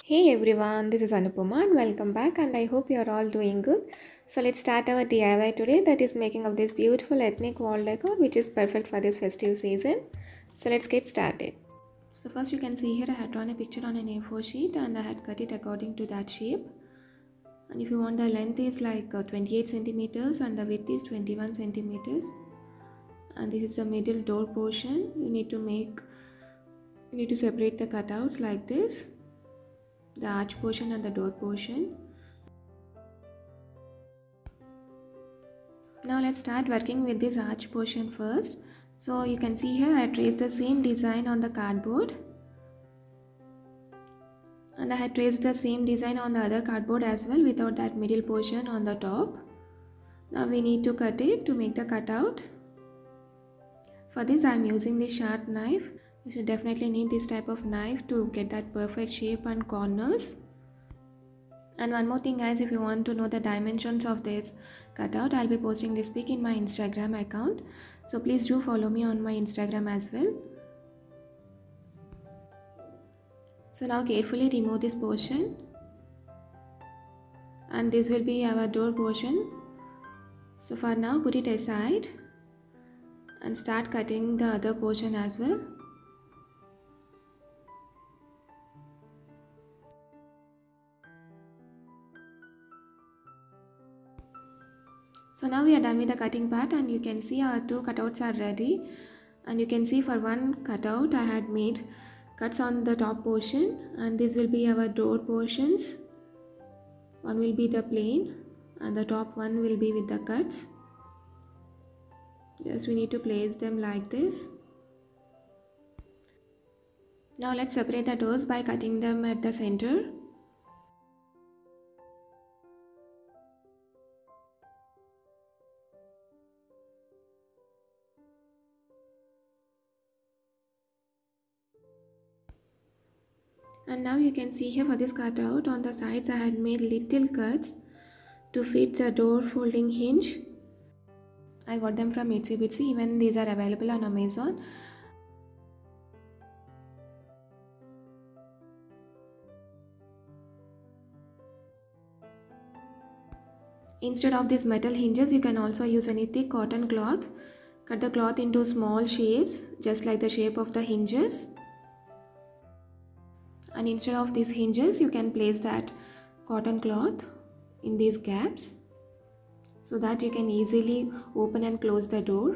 Hey everyone, this is Anupama and welcome back, and I hope you are all doing good. So let's start our DIY today, that is making of this beautiful ethnic wall decor which is perfect for this festive season. So let's get started. So first you can see here I had drawn a picture on an A4 sheet and I had cut it according to that shape. And if you want, the length is like 28 centimeters and the width is 21 centimeters. And this is the middle door portion. You need to separate the cutouts like this, the arch portion and the door portion. Now let's start working with this arch portion first. So you can see here I traced the same design on the cardboard, and I had traced the same design on the other cardboard as well without that middle portion on the top. Now we need to cut it to make the cutout. For this I am using this sharp knife. You should definitely need this type of knife to get that perfect shape and corners. And one more thing guys, if you want to know the dimensions of this cutout, I'll be posting this pic in my Instagram account. So please do follow me on my Instagram as well. So now carefully remove this portion. And this will be our door portion. So for now put it aside and start cutting the other portion as well. So now we are done with the cutting part, and you can see our two cutouts are ready. And you can see for one cutout I had made cuts on the top portion, and this will be our door portions. One will be the plain and the top one will be with the cuts. Just we need to place them like this. Now let's separate the doors by cutting them at the center. And now you can see here for this cutout on the sides I had made little cuts to fit the door folding hinge. I got them from Itsy Bitsy, even these are available on Amazon. Instead of these metal hinges, you can also use any thick cotton cloth. Cut the cloth into small shapes, just like the shape of the hinges. And instead of these hinges, you can place that cotton cloth in these gaps so that you can easily open and close the door.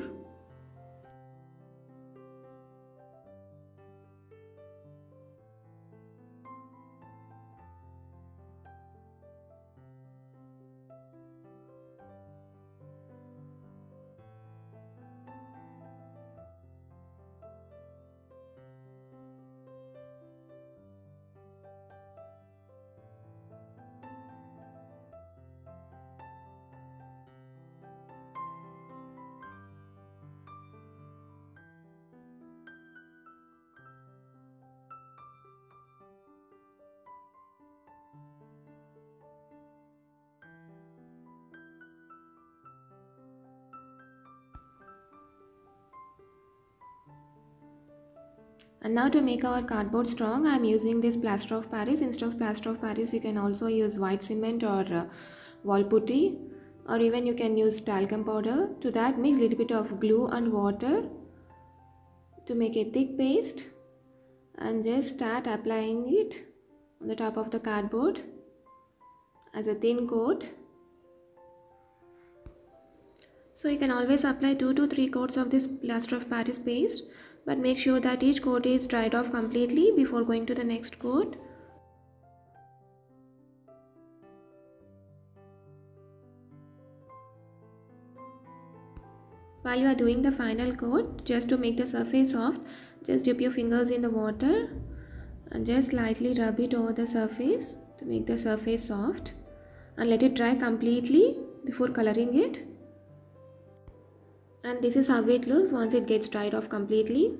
And now to make our cardboard strong, I am using this plaster of Paris. Instead of plaster of Paris, you can also use white cement or wall putty, or even you can use talcum powder. To that, mix a little bit of glue and water to make a thick paste, and just start applying it on the top of the cardboard as a thin coat. So you can always apply 2 to 3 coats of this plaster of Paris paste, but make sure that each coat is dried off completely before going to the next coat. While you are doing the final coat, just to make the surface soft, just dip your fingers in the water and just lightly rub it over the surface to make the surface soft, and let it dry completely before coloring it. And this is how it looks once it gets dried off completely.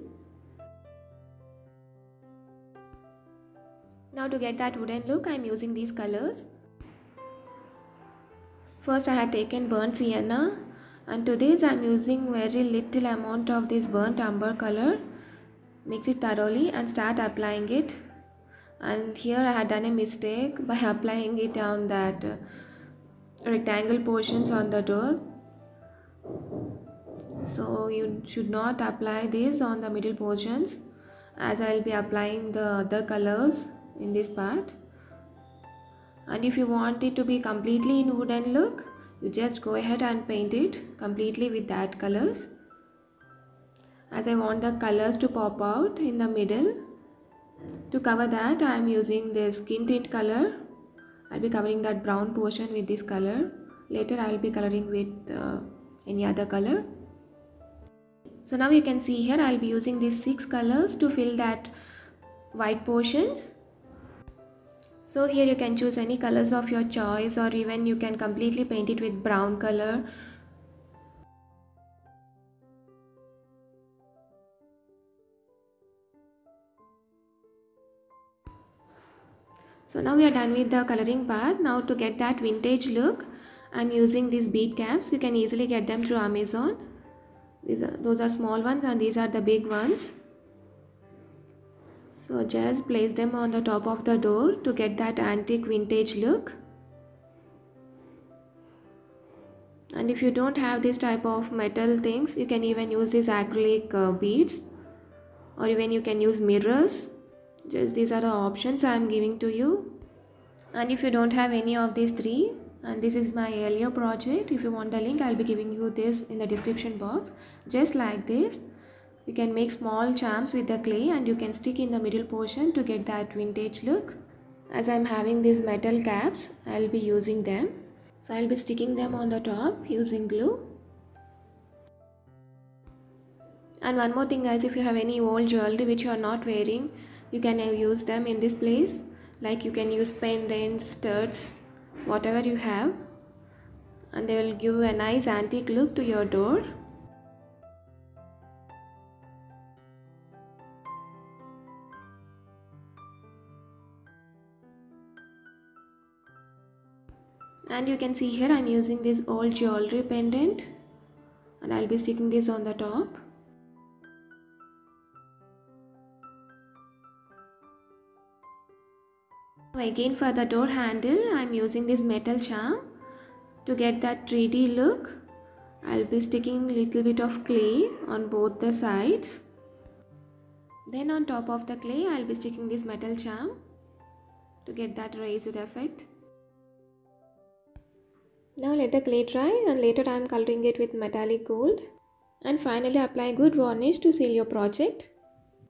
Now to get that wooden look, I am using these colors. First I had taken burnt sienna, and to this I am using very little amount of this burnt umber color, Mix it thoroughly and start applying it. And here I had done a mistake by applying it on that rectangle portions on the door. So you should not apply this on the middle portions, as I will be applying the other colors in this part. And if you want it to be completely in wooden look, you just go ahead and paint it completely with that colors. As I want the colors to pop out in the middle, to cover that I am using this skin tint color. I'll be covering that brown portion with this color. Later I will be coloring with any other color. So now you can see here I'll be using these 6 colors to fill that white portions. So here you can choose any colors of your choice, or even you can completely paint it with brown color. So now we are done with the coloring part. Now to get that vintage look, I'm using these bead caps. You can easily get them through Amazon. Those are small ones and these are the big ones. So just place them on the top of the door to get that antique vintage look. And if you don't have this type of metal things, you can even use these acrylic beads, or even you can use mirrors. Just these are the options I am giving to you. And if you don't have any of these 3, and this is my earlier project, if you want the link I'll be giving you this in the description box. Just like this, you can make small charms with the clay and you can stick in the middle portion to get that vintage look. As I'm having these metal caps, I'll be using them. So I'll be sticking them on the top using glue. And one more thing guys, if you have any old jewelry which you are not wearing, you can use them in this place. Like you can use pendants, studs, whatever you have, and they will give a nice antique look to your door. And you can see here I'm using this old jewelry pendant, and I'll be sticking this on the top. Again for the door handle, I'm using this metal charm. To get that 3D look, I'll be sticking little bit of clay on both the sides. Then on top of the clay, I'll be sticking this metal charm to get that raised effect. Now let the clay dry, and later I'm coloring it with metallic gold. And finally apply good varnish to seal your project.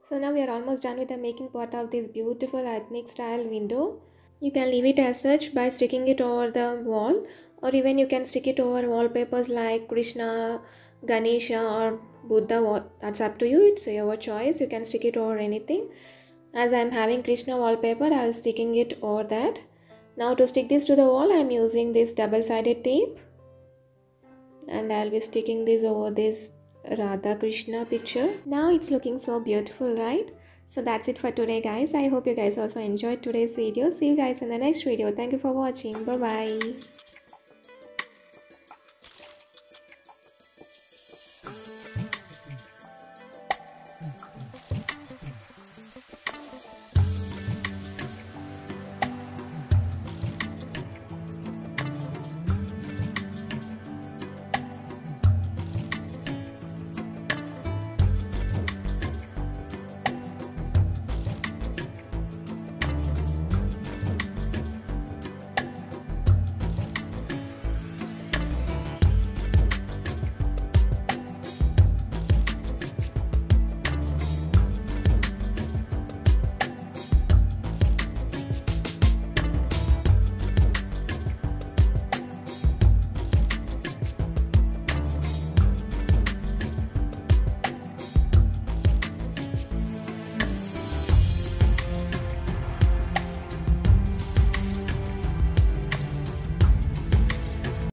So now we are almost done with the making part of this beautiful ethnic style window. You can leave it as such by sticking it over the wall, or even you can stick it over wallpapers like Krishna, Ganesha or Buddha. That's up to you, it's your choice. You can stick it over anything. As I am having Krishna wallpaper, I will sticking it over that. Now to stick this to the wall, I am using this double-sided tape, and I will be sticking this over this Radha Krishna picture. Now it's looking so beautiful, right? So that's it for today guys. I hope you guys also enjoyed today's video. See you guys in the next video. Thank you for watching. Bye bye.